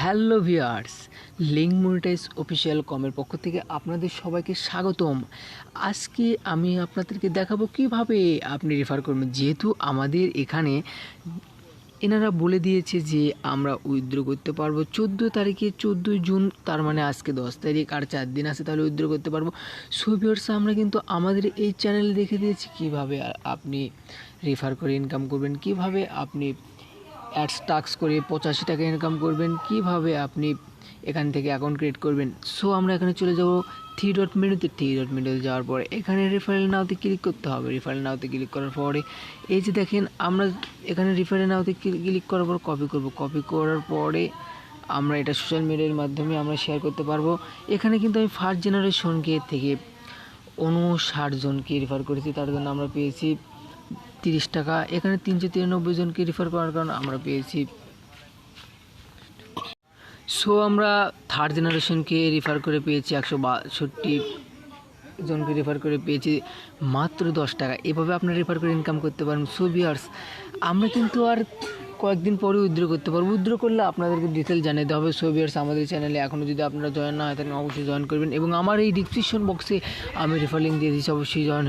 Hello viewers, link monetize official কমের পক্ষ থেকে আপনাদের সবাইকে স্বাগতম। আজকে আমি আপনাদেরকে দেখাবো কিভাবে আপনি রেফার করবেন। যেহেতু আমাদের এখানে এনারা বলে দিয়েছে যে আমরা উইথড্র করতে পারবো 14 তারিখে, 14 জুন, তার মানে আজকে 10 তারিখ, আর 4 দিন আছে, তাহলে উইথড্র করতে পারবো। সো ভিউয়ার্স, আমরা কিন্তু আমাদের এই চ্যানেলে দেখে দিয়েছি কিভাবে আপনি রেফার করে ইনকাম করবেন, কিভাবে আপনি অ্যাডস টাক্স করে 85 টাকা ইনকাম করবেন, কিভাবে আপনি এখান থেকে অ্যাকাউন্ট ক্রিয়েট করবেন। সো আমরা এখানে চলে যাব থ্রি ডট মেনুতে যাওয়ার পরে এখানে রেফারেল নাওতে ক্লিক করতে হবে। রেফারেল নাওতে ক্লিক করার পরে এই যে দেখেন, আমরা এখানে রেফারেল নাওতে ক্লিক করার পর কপি করার পরে আমরা এটা সোশ্যাল মিডিয়ার মাধ্যমে আমরা শেয়ার করতে পারবো। এখানে কিন্তু আমি ফার্স্ট জেনারেশনকে থেকে 59 জনকে রেফার করেছি, তার জন্য আমরা পেয়েছি 30 টাকা। এখানে 393 জনকে রেফার করার কারণে আমরা পেয়েছি। সো আমরা থার্ড জেনারেশনকে রেফার করে পেয়েছি 162 জনকে রেফার করে পেয়েছি মাত্র 10 টাকা। এভাবে আপনারা রেফার করে ইনকাম করতে পারেন। সো ভিউয়ার্স, আমরা কিন্তু আর কয়েকদিন পরে উইথড্র করতে পারবো। উইথড্র করলে আপনাদেরকে ডিটেল জানাতে হবে। সো ভিউয়ার্স, আমাদের চ্যানেলে এখনও যদি আপনারা জয়েন না হয় থাকেন অবশ্যই জয়েন করবেন, এবং আমার এই ডিসক্রিপশন বক্সে আমি রেফার লিঙ্ক দিয়ে দিচ্ছি, অবশ্যই জয়েন